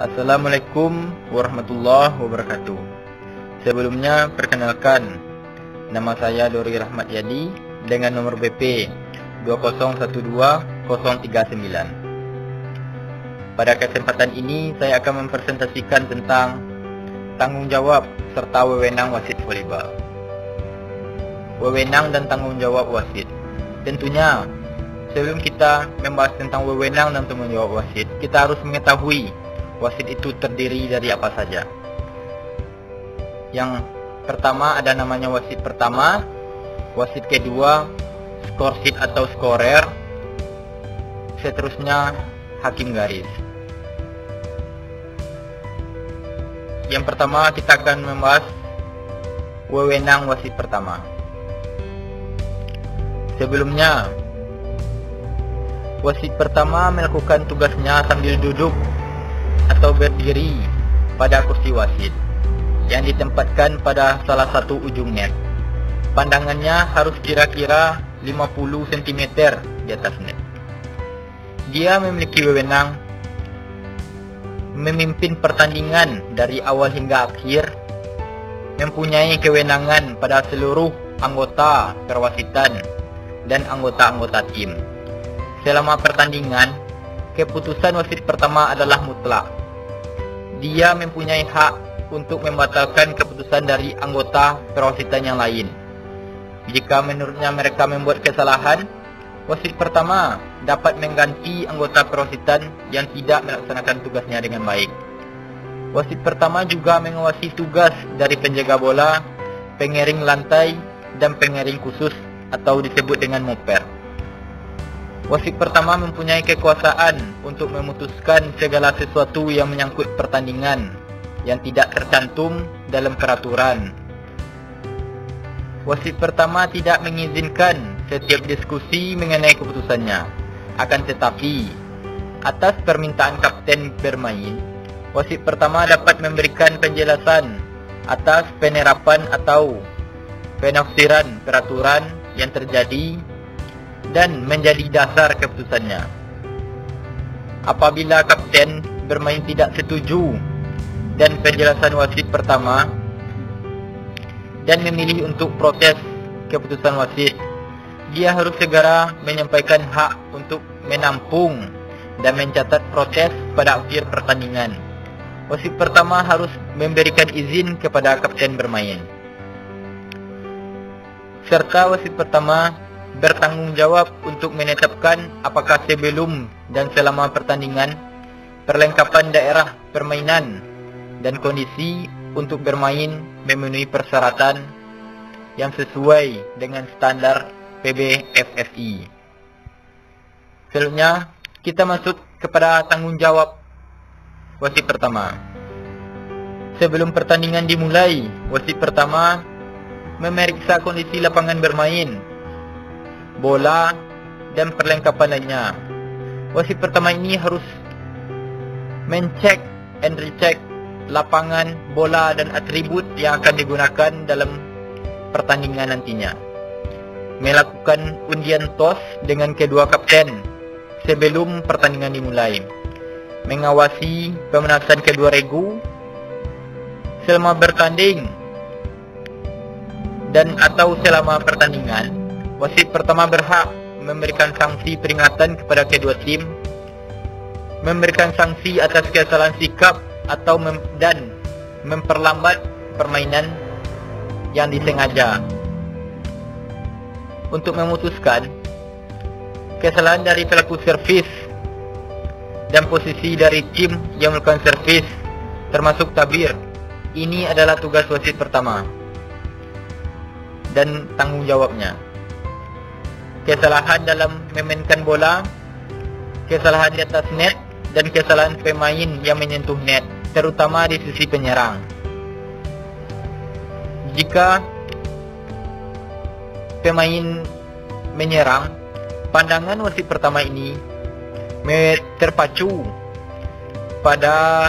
Assalamualaikum warahmatullahi wabarakatuh. Sebelumnya perkenalkan, nama saya Dori Rahmat Yadi dengan nomor BP 2012039. Pada kesempatan ini saya akan mempresentasikan tentang tanggung jawab serta wewenang wasit volleyball. Wewenang dan tanggung jawab wasit. Tentunya sebelum kita membahas tentang wewenang dan tanggung jawab wasit, kita harus mengetahui wasit itu terdiri dari apa saja. Yang pertama ada namanya wasit pertama, wasit kedua, skorsid atau scorer, seterusnya hakim garis. Yang pertama kita akan membahas wewenang wasit pertama. Sebelumnya, wasit pertama melakukan tugasnya sambil duduk atau berdiri pada kursi wasit yang ditempatkan pada salah satu ujung net. Pandangannya harus kira-kira 50 cm di atas net. Dia memiliki wewenang memimpin pertandingan dari awal hingga akhir, mempunyai kewenangan pada seluruh anggota perwasitan dan anggota-anggota tim. Selama pertandingan, keputusan wasit pertama adalah mutlak. Dia mempunyai hak untuk membatalkan keputusan dari anggota perwasitan yang lain. Jika menurutnya mereka membuat kesalahan, wasit pertama dapat mengganti anggota perwasitan yang tidak melaksanakan tugasnya dengan baik. Wasit pertama juga mengawasi tugas dari penjaga bola, pengering lantai, dan pengering khusus atau disebut dengan moper. Wasit pertama mempunyai kekuasaan untuk memutuskan segala sesuatu yang menyangkut pertandingan yang tidak tercantum dalam peraturan. Wasit pertama tidak mengizinkan setiap diskusi mengenai keputusannya. Akan tetapi, atas permintaan kapten bermain, wasit pertama dapat memberikan penjelasan atas penerapan atau penafsiran peraturan yang terjadi dan menjadi dasar keputusannya. Apabila kapten bermain tidak setuju dan penjelasan wasit pertama dan memilih untuk protes keputusan wasit, dia harus segera menyampaikan hak untuk menampung dan mencatat protes pada akhir pertandingan. Wasit pertama harus memberikan izin kepada kapten bermain. Serta wasit pertama bertanggung jawab untuk menetapkan apakah sebelum dan selama pertandingan perlengkapan daerah permainan dan kondisi untuk bermain memenuhi persyaratan yang sesuai dengan standar PBFFI. Selanjutnya kita masuk kepada tanggung jawab wasit pertama. Sebelum pertandingan dimulai, wasit pertama memeriksa kondisi lapangan bermain, bola, dan perlengkapan lainnya. Wasit pertama ini harus mencek and recheck lapangan, bola, dan atribut yang akan digunakan dalam pertandingan nantinya. Melakukan undian tos dengan kedua kapten sebelum pertandingan dimulai. Mengawasi pemanasan kedua regu selama bertanding dan atau selama pertandingan. Wasit pertama berhak memberikan sanksi peringatan kepada kedua tim, memberikan sanksi atas kesalahan sikap atau dan memperlambat permainan yang disengaja. Untuk memutuskan kesalahan dari pelaku servis dan posisi dari tim yang melakukan servis, termasuk tabir, ini adalah tugas wasit pertama dan tanggung jawabnya. Kesalahan dalam memainkan bola, kesalahan di atas net, dan kesalahan pemain yang menyentuh net, terutama di sisi penyerang. Jika pemain menyerang, pandangan wasit pertama ini terpacu pada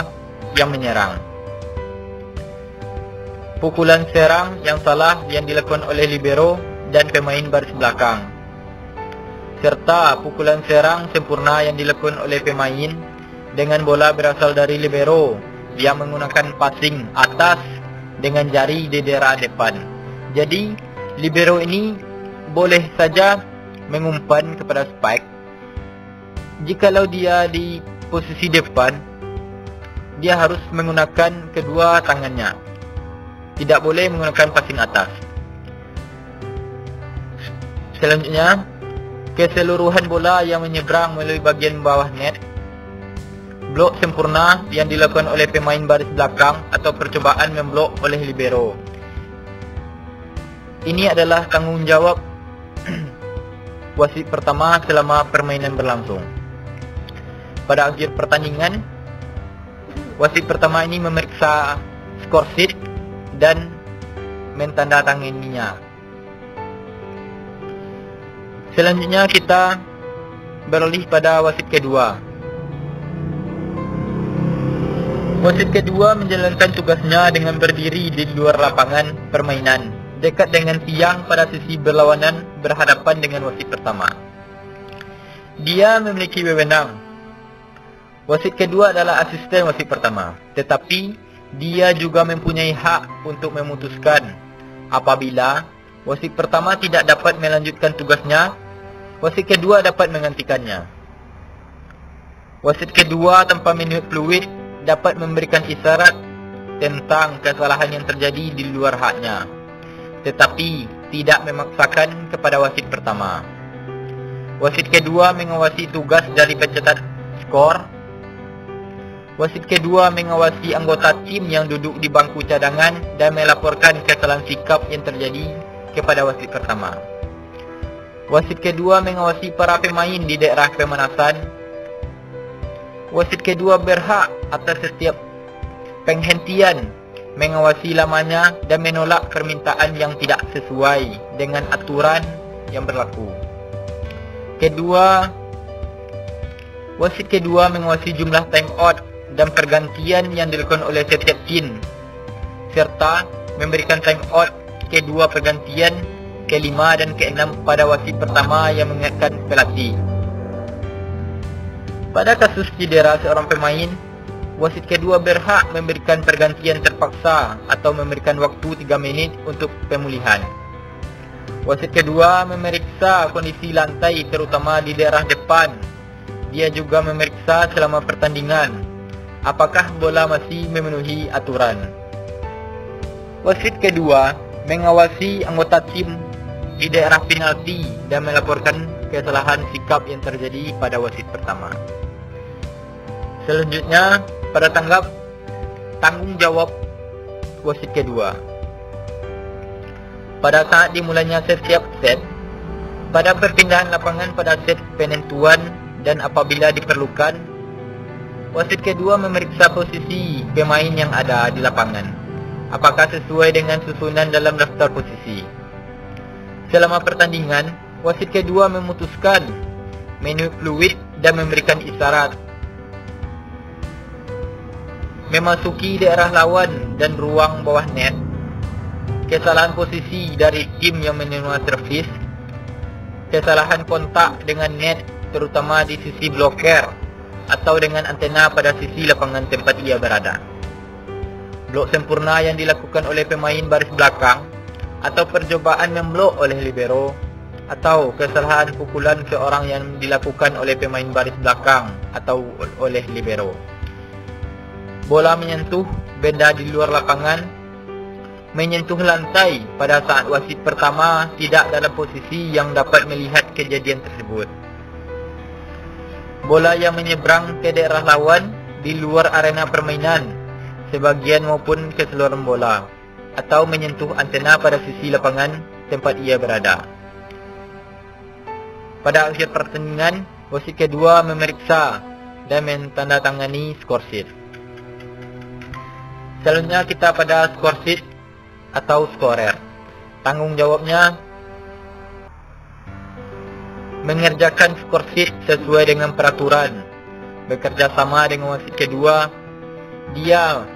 yang menyerang. Pukulan serang yang salah yang dilakukan oleh libero dan pemain baris belakang, serta pukulan serang sempurna yang dilakukan oleh pemain dengan bola berasal dari libero. Dia menggunakan passing atas dengan jari di daerah depan. Jadi libero ini boleh saja mengumpan kepada spike. Jikalau dia di posisi depan, dia harus menggunakan kedua tangannya. Tidak boleh menggunakan passing atas. Selanjutnya, keseluruhan bola yang menyeberang melalui bagian bawah net. Blok sempurna yang dilakukan oleh pemain baris belakang atau percobaan memblok oleh libero. Ini adalah tanggungjawab wasit pertama selama permainan berlangsung. Pada akhir pertandingan, wasit pertama ini memeriksa skor sheet dan mentandatanganinya. Selanjutnya kita beralih pada wasit kedua. Wasit kedua menjalankan tugasnya dengan berdiri di luar lapangan permainan, dekat dengan tiang pada sisi berlawanan berhadapan dengan wasit pertama. Dia memiliki wewenang. Wasit kedua adalah asisten wasit pertama, tetapi dia juga mempunyai hak untuk memutuskan apabila wasit pertama tidak dapat melanjutkan tugasnya, wasit kedua dapat menggantikannya. Wasit kedua tanpa minum fluid dapat memberikan isyarat tentang kesalahan yang terjadi di luar haknya, tetapi tidak memaksakan kepada wasit pertama. Wasit kedua mengawasi tugas dari pencetak skor. Wasit kedua mengawasi anggota tim yang duduk di bangku cadangan dan melaporkan kesalahan sikap yang terjadi kepada wasit pertama. Wasit kedua mengawasi para pemain di daerah pemanasan. Wasit kedua berhak atas setiap penghentian, mengawasi lamanya dan menolak permintaan yang tidak sesuai dengan aturan yang berlaku. Wasit kedua mengawasi jumlah time out dan pergantian yang dilakukan oleh setiap tim, serta memberikan time out kedua pergantian, kelima dan keenam pada wasit pertama yang mengingatkan pelatih. Pada kasus cedera seorang pemain, wasit kedua berhak memberikan pergantian terpaksa atau memberikan waktu 3 minit untuk pemulihan. Wasit kedua memeriksa kondisi lantai terutama di daerah depan. Dia juga memeriksa selama pertandingan apakah bola masih memenuhi aturan. Wasit kedua mengawasi anggota tim di daerah penalti dan melaporkan kesalahan sikap yang terjadi pada wasit pertama. Selanjutnya, pada tanggung jawab wasit kedua. Pada saat dimulainya setiap set, pada perpindahan lapangan pada set penentuan dan apabila diperlukan, wasit kedua memeriksa posisi pemain yang ada di lapangan, apakah sesuai dengan susunan dalam daftar posisi. Selama pertandingan, wasit kedua memutuskan menu fluid dan memberikan isyarat memasuki daerah lawan dan ruang bawah net, kesalahan posisi dari tim yang menerima servis, kesalahan kontak dengan net terutama di sisi bloker atau dengan antena pada sisi lapangan tempat ia berada, blok sempurna yang dilakukan oleh pemain baris belakang atau percobaan memblok oleh libero, atau kesalahan pukulan seorang yang dilakukan oleh pemain baris belakang atau oleh libero. Bola menyentuh benda di luar lapangan, menyentuh lantai pada saat wasit pertama tidak dalam posisi yang dapat melihat kejadian tersebut. Bola yang menyeberang ke daerah lawan di luar arena permainan, sebagian maupun keseluruhan bola, atau menyentuh antena pada sisi lapangan tempat ia berada. Pada akhir pertandingan, wasit kedua memeriksa dan mentandatangani skor sheet. Selanjutnya kita pada skor sheet atau scorer. Tanggung jawabnya mengerjakan skor sheet sesuai dengan peraturan. Bekerja sama dengan wasit kedua, dia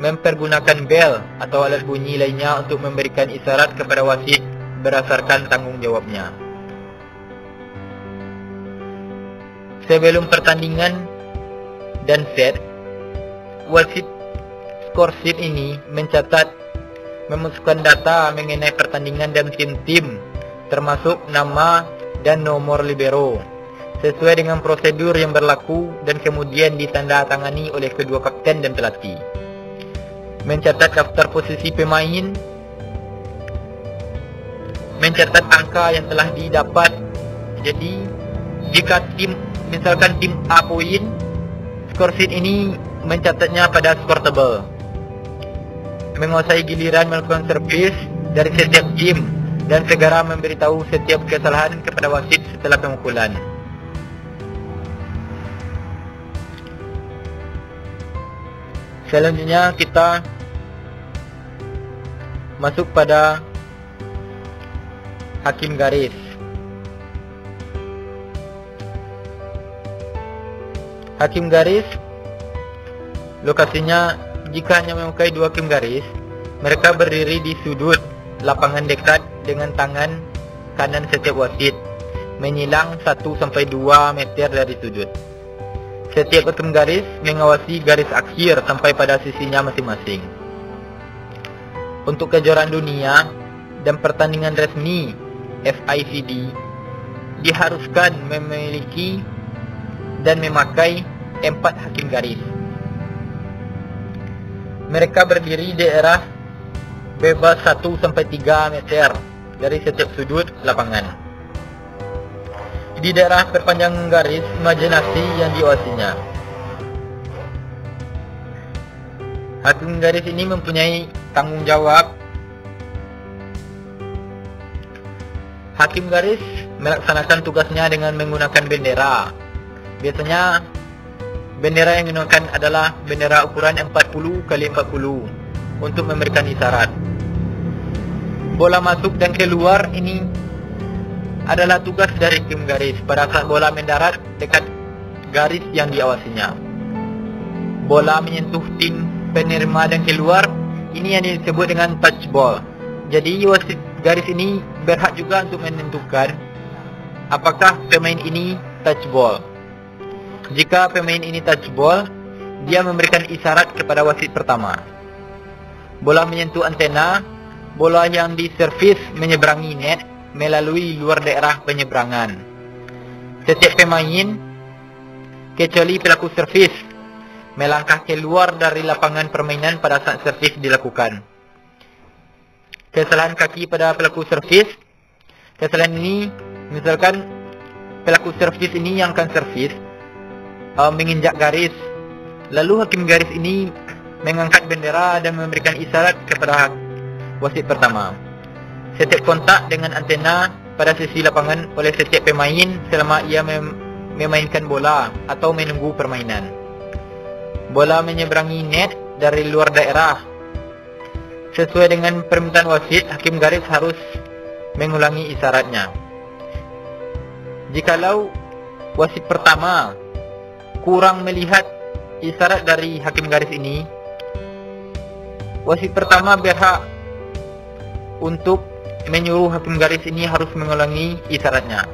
mempergunakan bel atau alat bunyi lainnya untuk memberikan isyarat kepada wasit berdasarkan tanggung jawabnya. Sebelum pertandingan, dan set, wasit skor sheet ini memasukkan data mengenai pertandingan dan tim, termasuk nama dan nomor libero, sesuai dengan prosedur yang berlaku dan kemudian ditandatangani oleh kedua kapten dan pelatih. Mencatat daftar posisi pemain, mencatat angka yang telah didapat. Jadi jika misalkan tim A poin, skor sheet ini mencatatnya pada skor table. Menguasai giliran melakukan servis dari setiap tim dan segera memberitahu setiap kesalahan kepada wasit setelah pemukulan. Selanjutnya kita masuk pada hakim garis. Hakim garis lokasinya jika hanya memakai dua hakim garis, mereka berdiri di sudut lapangan dekat dengan tangan kanan setiap wasit, menyilang 1-2 meter dari sudut. Setiap hakim garis mengawasi garis akhir sampai pada sisinya masing-masing. Untuk kejuaraan dunia dan pertandingan resmi FIVB diharuskan memiliki dan memakai 4 hakim garis. Mereka berdiri di daerah bebas 1-3 meter dari setiap sudut lapangan. Di daerah perpanjangan garis imajinasi yang diawasinya. Hakim garis ini mempunyai tanggung jawab. Hakim garis melaksanakan tugasnya dengan menggunakan bendera. Biasanya bendera yang digunakan adalah bendera ukuran 40x40 untuk memberikan isyarat. Bola masuk dan keluar ini adalah tugas dari tim garis pada saat bola mendarat dekat garis yang diawasinya. Bola menyentuh tim penerima dan keluar, ini yang disebut dengan touch ball. Jadi wasit garis ini berhak juga untuk menentukan apakah pemain ini touch ball. Jika pemain ini touch ball, dia memberikan isyarat kepada wasit pertama. Bola menyentuh antena, bola yang diservis menyeberangi net melalui luar daerah penyeberangan. Setiap pemain, kecuali pelaku servis, melangkah keluar dari lapangan permainan pada saat servis dilakukan. Kesalahan kaki pada pelaku servis, kesalahan ini, misalkan pelaku servis ini yang akan servis menginjak garis, lalu hakim garis ini mengangkat bendera dan memberikan isyarat kepada wasit pertama. Setiap kontak dengan antena pada sisi lapangan oleh setiap pemain selama ia memainkan bola atau menunggu permainan. Bola menyeberangi net dari luar daerah. Sesuai dengan permintaan wasit, hakim garis harus mengulangi isyaratnya. Jikalau wasit pertama kurang melihat isyarat dari hakim garis ini, wasit pertama berhak untuk menyuruh hakim garis ini harus mengulangi isyaratnya.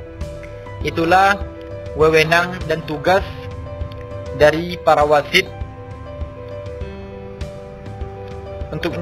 Itulah wewenang dan tugas dari para wasit untuk